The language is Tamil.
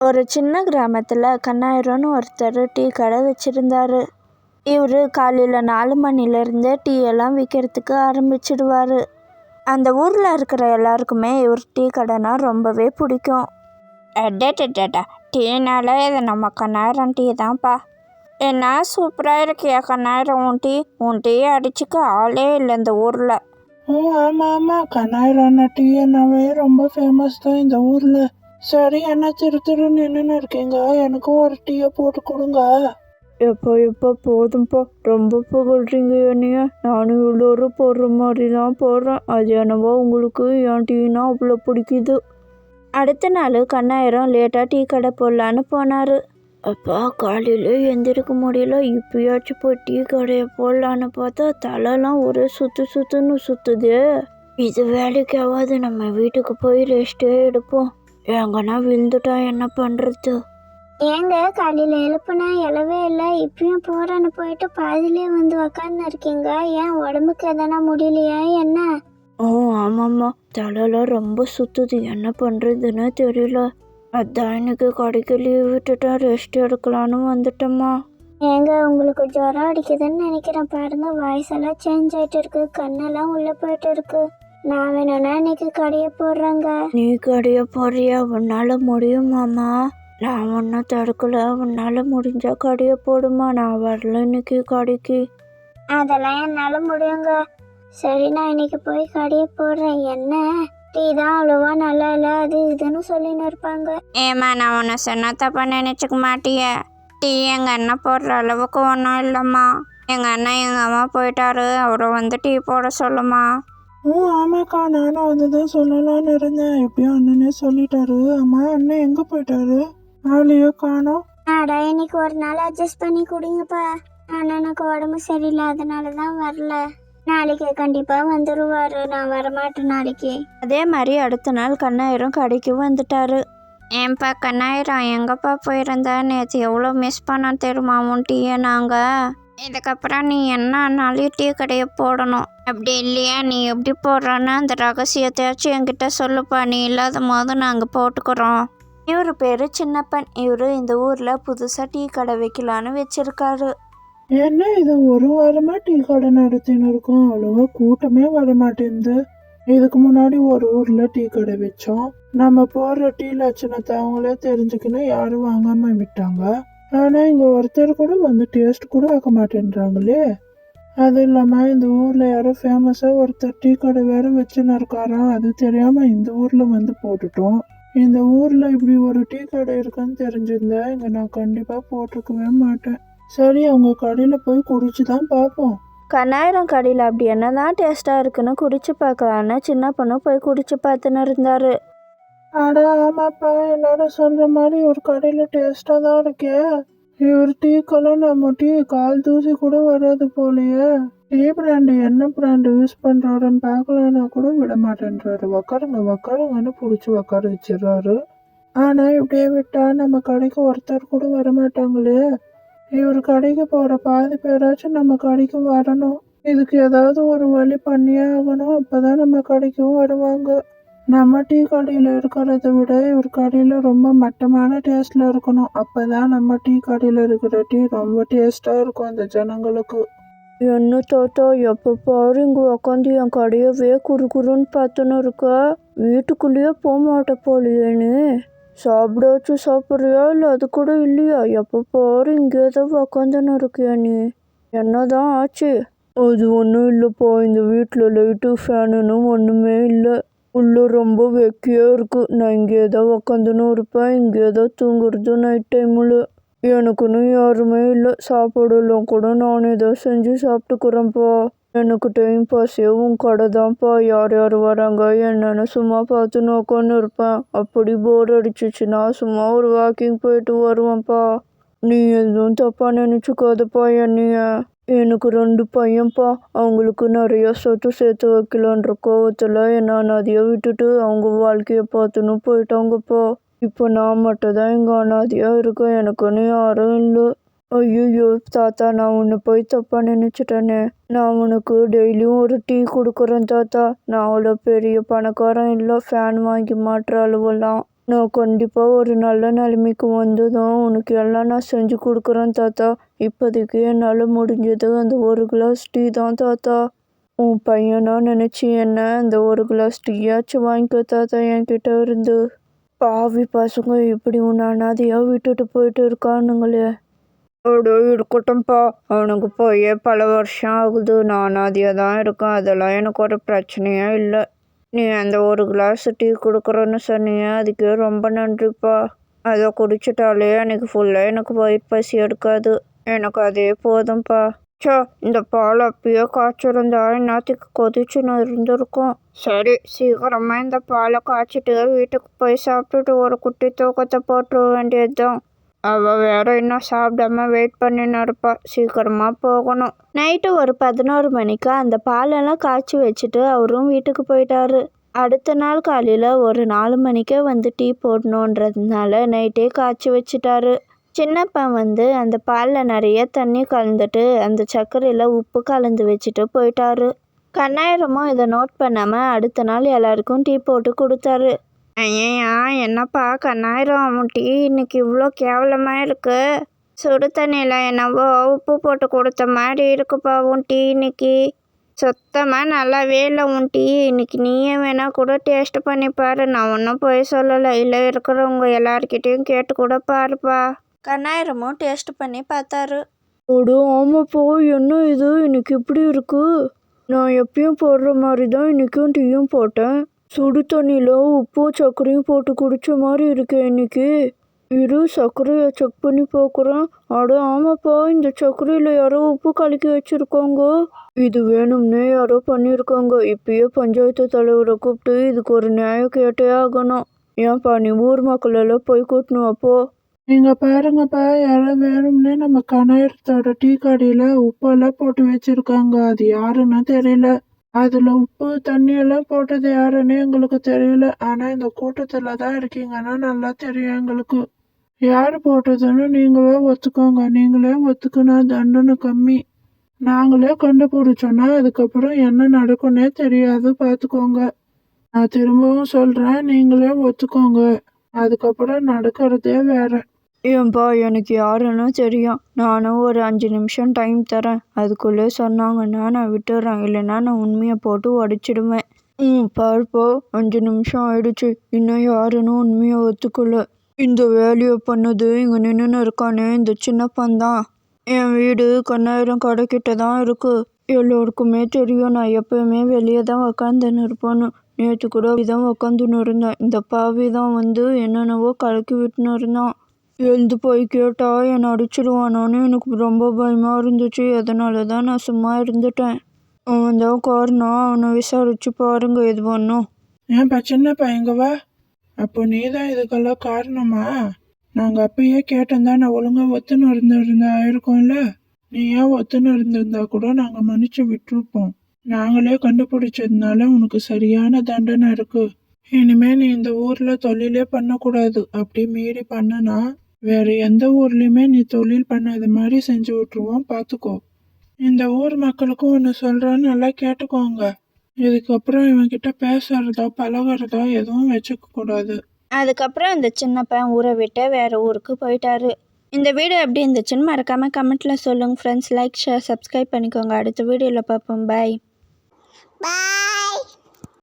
ஒரு சின்ன கிராமத்தில் கண்ணாயிரம்னு ஒருத்தர் டீ கடை வச்சுருந்தாரு. இவர் காலையில் 4 மணிலேருந்தே டீ எல்லாம் விற்கிறதுக்கு ஆரம்பிச்சிடுவார். அந்த ஊரில் இருக்கிற எல்லாருக்குமே இவர் டீ கடைனா ரொம்பவே பிடிக்கும். டேட்டா டீனால இது நம்ம கண்ணாயிரம் டீ தான்ப்பா. என்ன சூப்பராக இருக்கியா கண்ணாயிரம் உன் டீ அடிச்சுக்க ஆளே இல்லை இந்த ஊரில். ஆமாம் கண்ணாயிரம் டீனாவே ரொம்ப ஃபேமஸ் தான் இந்த ஊரில். சரி, என்ன திரு நின்றுன்னு இருக்கீங்க, எனக்கும் ஒரு டீயை போட்டு கொடுங்க. எப்போ போதும்ப்பா, ரொம்ப புகழ்றீங்க என்னைய. நானும் எல்லோரும் போடுற மாதிரி தான் போடுறேன். அது என்னவோ உங்களுக்கு என் டீனா அவ்வளோ பிடிக்குது. அடுத்த நாள் கண்ணாயிரம் லேட்டாக டீ கடை போடலான்னு போனார். அப்பா, காலையில் எந்திரிக்க முடியல, இப்பயாச்சும் போய் டீ கடையை போடலான்னு பார்த்தா தலைலாம் ஒரே சுற்றுன்னு சுற்றுது. இது வேலைக்கு ஆகாது, நம்ம வீட்டுக்கு போய் ரெஸ்ட்டே எடுப்போம். எங்கன்னா விழுந்துட்டா என்ன பண்ணுறது? ஏங்க காலையில் எழுப்புனா எழவே இல்லை, இப்பயும் போகிறேன்னு போயிட்டு பாதிலே வந்து உக்காந்து இருக்கீங்க. ஏன் உடம்புக்கு எதனா முடியலையா என்ன? ஆமாம்மா, தலைலாம் ரொம்ப சுற்றுது, என்ன பண்ணுறதுன்னு தெரியல. அதான் இன்னைக்கு கடைக்கு லீவ் விட்டுட்டா ரெஸ்ட் எடுக்கலான்னு வந்துட்டோம்மா. ஏங்க உங்களுக்கு ஜுரம் அடிக்குதுன்னு நினைக்கிறேன். பாருங்க, வாய்ஸ் எல்லாம் சேஞ்ச் ஆகிட்டு இருக்கு, கண்ணெல்லாம் உள்ளே போயிட்டு இருக்கு. நான் வேணும்னா இன்னைக்கு கடையை போடுறேங்க. நீ கடையை போடுறியா? உன்னால் முடியுமாம்மா? நான் ஒன்றும் தடுக்கல, உன்னால் முடிஞ்சா கடையை போடுமா. நான் வரல இன்னைக்கு கடைக்கு. அதெல்லாம் என்னால் முடியுங்க. சரி, நான் இன்னைக்கு போய் கடையை போடுறேன். என்ன டீ தான் அவ்வளோவா நல்லா இல்லை, அது இதுன்னு சொல்லின்னு இருப்பாங்க. ஏம்மா, நான் ஒன்று சொன்ன தப்பா நினச்சிக்க மாட்டிய. டீ எங்கள் அண்ணன் போடுற அளவுக்கு ஒன்றும் இல்லைம்மா. எங்கள் அண்ணன் எங்கள் அம்மா போயிட்டாரு, அவரை வந்து டீ போட சொல்லுமா. ஆமாக்கா, நானும் அதுதான் சொல்லலான்னு இருந்தேன். எப்படியும் அண்ணனே சொல்லிட்டாரு. அம்மா, அண்ணன் எங்கே போயிட்டாரு? ஆளையோ காணோம். ஆடா, இன்னைக்கு ஒரு நாள் அட்ஜஸ்ட் பண்ணி குடிங்கப்பா. அண்ணனுக்கு உடம்பு சரியில்லை, அதனால தான் வரல. நாளைக்கு கண்டிப்பாக வந்துடுவார், நான் வரமாட்டேன் நாளைக்கு. அதே மாதிரி அடுத்த நாள் கண்ணாயிரம் கடைக்கு வந்துட்டாரு. ஏன்பா கண்ணாயிரம், எங்கப்பா போயிருந்தா? நேற்று எவ்வளோ மிஸ் பண்ண தெரியுமா உன் டீயை நாங்கள். இதுக்கப்புறம் நீ என்ன ஆனாலும் டீ கடையை போடணும். அப்படி இல்லையா, நீ எப்படி போடுறன்னு அந்த ரகசியத்தையாச்சும் என்கிட்ட சொல்லுப்பா. நீ இல்லாத போது நாங்கள் போட்டுக்கிறோம். இவர் பேர் சின்னப்பன். இவர் இந்த ஊரில் புதுசாக டீ கடை வைக்கலான்னு வச்சிருக்காரு. என்ன இது, ஒரு வாரமா டீ கடை நடத்தின்னு இருக்கோம், அவ்வளோவா கூட்டமே வரமாட்டேங்குது. இதுக்கு முன்னாடி ஒரு ஊர்ல டீ கடை வச்சோம். நம்ம போடுற டீ லட்சணத்தை அவங்களே தெரிஞ்சுக்கின்னு யாரும் வாங்காம விட்டாங்க. ஆனா இங்க ஒருத்தர் கூட வந்து டேஸ்ட் கூட வைக்க மாட்டேன்றாங்களே. அது இல்லாம இந்த ஊர்ல யாரோ ஃபேமஸா ஒருத்தர் டீ கடை வேற வச்சுன்னு இருக்காராம். அது தெரியாம இந்த ஊர்ல வந்து போட்டுட்டோம். இந்த ஊர்ல இப்படி ஒரு டீ கடை இருக்குன்னு தெரிஞ்சிருந்தா இங்க நான் கண்டிப்பா போட்டிருக்கவே மாட்டேன். சரி, அவங்க கடையில போய் குடிச்சுதான் பார்ப்போம். கண்ணாயிரம் கடையில் அப்படி என்னதான் டேஸ்ட்டாக இருக்குன்னு குடிச்சு பார்க்கலான்னு சின்ன பொண்ணு போய் குடிச்சு பார்த்துன்னு இருந்தாரு. அடா ஆமாப்பா, எல்லாரும் சொல்ற மாதிரி ஒரு கடையில டேஸ்டா தான் இருக்கே. இவர் டீக்கெல்லாம் நம்ம டீ கால் தூசி கூட வராது போலயே. டீ பிராண்டு என்ன பிராண்டு யூஸ் பண்றாருன்னு பார்க்கலன்னா கூட விட மாட்டேன்றாரு. உக்காருங்கன்னு பிடிச்சி உக்கார வச்சிடறாரு. ஆனா இப்படியே விட்டா நம்ம கடைக்கு ஒருத்தர் கூட வரமாட்டாங்களே. இவர் கடைக்கு போற பாதி பேராச்சும் நம்ம கடைக்கு வரணும். இதுக்கு ஏதாவது ஒரு வழி பண்ணியே ஆகணும், அப்பதான் நம்ம கடைக்கும் வருவாங்க. நம்ம டீ கடையில் இருக்கிறத விட இவர் கடையில் ரொம்ப மட்டமான டேஸ்டில் இருக்கணும். அப்போதான் நம்ம டீ கடையில் இருக்கிற டீ ரொம்ப டேஸ்ட்டாக இருக்கும் அந்த ஜனங்களுக்கு. என்ன தாத்தா, எப்போ பாரு இங்கே உக்காந்து என் கடையவே குறுன்னு பார்த்துன்னு இருக்க. வீட்டுக்குள்ளேயே போக மாட்ட போலியேன்னு. சாப்பிடாச்சும் சாப்பிட்றியா இல்லை அது கூட இல்லையா? எப்போ பாரு இங்கே தான் உக்காந்துன்னு இருக்கியா நீ? என்னதான் ஆச்சு? அது ஒன்றும் இல்லைப்பா, இந்த வீட்டில் லைட்டு ஃபேனுன்னு ஒன்றுமே இல்லை. உள்ள ரொம்ப வெக்கையாக இருக்குது. நான் இங்கே தான் உக்காந்துன்னு இருப்பேன், இங்கே தான் தூங்குறது நைட் டைமில். எனக்குன்னு யாருமே இல்லை, சாப்பாடெல்லாம் கூட நானே தான் செஞ்சு சாப்பிட்டுக்கிறேன்ப்பா. எனக்கு டைம் பாஸே உன் கடை தான்ப்பா. யார் யார் வராங்க என்னென்னு சும்மா பார்த்துன்னு உட்காந்து இருப்பேன். அப்படி போர் அடிச்சிச்சுன்னா சும்மா ஒரு வாக்கிங் போயிட்டு வருவேன்ப்பா. நீ எதுவும் தப்பாக நினச்சிக்காதப்பா என்னைய. எனக்கு 2 பையன்ப்பா. அவங்களுக்கு நிறைய சொத்து சேர்த்து வைக்கலான்ற கோவத்தில் என்ன அதையை விட்டுட்டு அவங்க வாழ்க்கையை பார்த்துன்னு போயிட்டாங்கப்பா. இப்போ நான் மட்டும் தான் இங்கே அனாதையாக இருக்கேன், எனக்குன்னு யாரும் இல்லை. ஐயோ தாத்தா, நான் உன்னை போய் தப்பாக நினச்சிட்டேனே. நான் உனக்கு டெய்லியும் ஒரு டீ கொடுக்குறேன் தாத்தா. நான் அவ்வளோ பெரிய பணக்காரன் இல்லை, ஃபேன் வாங்கி மாட்டுற அளவெல்லாம். நான் கண்டிப்பாக ஒரு நல்ல நிலைமைக்கு வந்ததும் உனக்கு எல்லாம் நான் செஞ்சு கொடுக்குறேன் தாத்தா. இப்போதைக்கு என்னால் முடிஞ்சது அந்த ஒரு கிளாஸ் டீ தான் தாத்தா. உன் பையனா நினச்சி என்ன அந்த ஒரு கிளாஸ் டீயாச்சும் வாங்கிக்கோ தாத்தா என்கிட்ட இருந்து. பாவி பசங்க இப்படி உன்னை அனாதையாக விட்டுட்டு போயிட்டு இருக்கானுங்களே. அப்படியே இருக்கட்டும்ப்பா, அவனுக்கு போய் பல வருஷம் ஆகுது. நான் அனாதையாக தான் இருக்கேன். அதெல்லாம் எனக்கு ஒரு பிரச்சனையே இல்லை. நீ அந்த ஒரு கிளாஸ் டீ கொடுக்குறேன்னு சொன்னியே, அதுக்கே ரொம்ப நன்றிப்பா. அதை குடிச்சிட்டாலே அன்னைக்கு ஃபுல்லாக எனக்கு வயிறு பசி எடுக்காது. எனக்கு அதே போதும்ப்பா. சோ, இந்த பால் அப்பயே காய்ச்சிருந்தா என்னத்துக்கு கொதிச்சுன்னு இருந்திருக்கும். சரி, சீக்கிரமா இந்த பாலை காய்ச்சிட்டு வீட்டுக்கு போய் சாப்பிட்டுட்டு ஒரு குட்டி தூக்கத்தை போட்டுற வேண்டியதுதான். அவள் வேற இன்னும் சாப்பிடாம வெயிட் பண்ணின்னு இருப்பா. சீக்கிரமா போகணும். நைட்டு ஒரு 11 மணிக்கு அந்த பாலெல்லாம் காய்ச்சி வச்சுட்டு அவரும் வீட்டுக்கு போயிட்டாரு. அடுத்த நாள் காலையில் ஒரு 4 மணிக்கே வந்து டீ போடணுன்றதுனால நைட்டே காய்ச்சி வச்சுட்டாரு. சின்னப்பா வந்து அந்த பாலில் நிறைய தண்ணி கலந்துட்டு அந்த சர்க்கரையில் உப்பு கலந்து வச்சுட்டு போயிட்டாரு. கண்ணாயிரமும் இதை நோட் பண்ணாமல் அடுத்த நாள் எல்லாருக்கும் டீ போட்டு கொடுத்தாரு. ஐயா, என்னப்பா கண்ணாயிரம், உன் டீ இன்னைக்கு இவ்வளோ கேவலமாக இருக்கு. சுடு தண்ணியில் என்னவோ உப்பு போட்டு கொடுத்த மாதிரி இருக்குப்பா உன் டீ இன்னைக்கு. சுத்தமாக நல்லாவே இல்லை உன் டீ. இன்னைக்கு நீயே வேணா கூட டேஸ்ட் பண்ணி பாரு. நான் ஒன்றும் போய் சொல்லலை. இல்லை இருக்கிறவங்க எல்லார்கிட்டையும் கேட்டு கூட பாருப்பா. கண்ணாயிரமும் டேஸ்ட் பண்ணி பார்த்தாரு. அடோ ஆமாப்பா, என்ன இது இன்னைக்கு இப்படி இருக்கு? நான் எப்பயும் போடுற மாதிரி தான் இன்னைக்கும் டீயும் போட்டேன். சுடு தண்ணியில் உப்பு சர்க்கரையும் போட்டு குடிச்ச மாதிரி இருக்கேன் இன்னைக்கு. இரு சர்க்கரையை செக் பண்ணி பார்க்குறேன். அட ஆமாப்பா, இந்த சர்க்கரையில் யாரோ உப்பு கலக்கி வச்சுருக்காங்க. இது வேணும்னே யாரோ பண்ணியிருக்காங்க. இப்பயே பஞ்சாயத்து தலைவரை கூப்பிட்டு இதுக்கு ஒரு நியாயம் கேட்டே ஆகணும். ஏன்ப்பா நீ ஊர் மக்கள் எல்லாம் போய் கூட்டணும் அப்போ. இங்க பாருங்கப்பா, யாரோ வேணும்னே நம்ம கனாயிரத்தோட டீ கடையில உப்பெல்லாம் போட்டு வச்சிருக்காங்க. அது யாருன்னு தெரியல. அதுல உப்பு தண்ணி எல்லாம் போட்டது யாருன்னு எங்களுக்கு தெரியல. ஆனா இந்த கூட்டத்துல தான் இருக்கீங்கன்னா நல்லா தெரியும் எங்களுக்கு. யாரு போட்டதுன்னு நீங்களே ஒத்துக்கோங்க. நீங்களே ஒத்துக்குனா தண்டனை கம்மி. நாங்களே கண்டுபிடிச்சோன்னா அதுக்கப்புறம் என்ன நடக்கும்னே தெரியாது, பார்த்துக்கோங்க. நான் திரும்பவும் சொல்றேன், நீங்களே ஒத்துக்கோங்க. அதுக்கப்புறம் நடக்கிறதே வேற. ஏன்பா எனக்கு யாருன்னு தெரியும். நானும் ஒரு 5 நிமிஷம் டைம் தரேன். அதுக்குள்ளே சொன்னாங்கன்னா நான் விட்டுறேன். இல்லைன்னா நான் உண்மையை போட்டு உடச்சிடுவேன். பாருப்பா, 5 நிமிஷம் ஆயிடுச்சு. இன்னும் யாருன்னு உண்மையை ஒத்துக்கல. இந்த வேலையை பண்ணது இங்கே நின்றுன்னு இருக்கானே இந்த சின்னப்பன் தான். என் வீடு கண்ணாயிரம் கடைக்கிட்ட தான் இருக்கு. எல்லோருக்குமே தெரியும் நான் எப்பயுமே வெளியே தான் உக்காந்துன்னு இருப்பேன்னு. நேற்று கூட தான் உக்காந்துன்னு இருந்தேன். இந்த பாவி தான் வந்து என்னென்னவோ கலக்கி விட்டுன்னு இருந்தான். எழுந்து போய் கேட்டா என்னை அடிச்சிடுவானோன்னு எனக்கு ரொம்ப பயமாக இருந்துச்சு. அதனால தான் நான் சும்மா இருந்துட்டேன். அவன் தான் காரணம். அவனை விசாரிச்சு பாருங்க எது பண்ணும். ஏன்பா சின்னப்பா இங்க வா. அப்போ நீ தான் இதுக்கெல்லாம் காரணமா? நாங்க அப்பயே கேட்டோம்தான். நான் ஒழுங்கா ஒத்துன்னு இருந்திருந்தா ஆயிருக்கோம்ல. நீ ஏன் ஒத்துன்னு இருந்திருந்தா கூட நாங்க மன்னிச்சு விட்டுருப்போம். நாங்களே கண்டுபிடிச்சதுனால உனக்கு சரியான தண்டனை இருக்கு. இனிமே நீ இந்த ஊர்ல தொழிலே பண்ணக்கூடாது. அப்படி மீறி பண்ணனா வேற எந்த ஊர்லயுமே நீ தொழில் பண்ணாத மாதிரி செஞ்சு விட்டுருவோம், பார்த்துக்கோ. இந்த ஊர் மக்களுக்கும் ஒன்று சொல்றேன்னு நல்லா கேட்டுக்கோங்க. இதுக்கப்புறம் இவன்கிட்ட பேசுறதோ பழகுறதோ எதுவும் வச்சுக்க கூடாது. அதுக்கப்புறம் அந்த சின்னப்பன் ஊரை விட்டு வேறு ஊருக்கு போயிட்டாரு. இந்த வீடியோ எப்படி இருந்துச்சுன்னு மறக்காமல் கமெண்ட்டில் சொல்லுங்கள் ஃப்ரெண்ட்ஸ். லைக் ஷேர் சப்ஸ்கிரைப் பண்ணிக்கோங்க. அடுத்த வீடியோவில் பார்ப்போம். பாய்.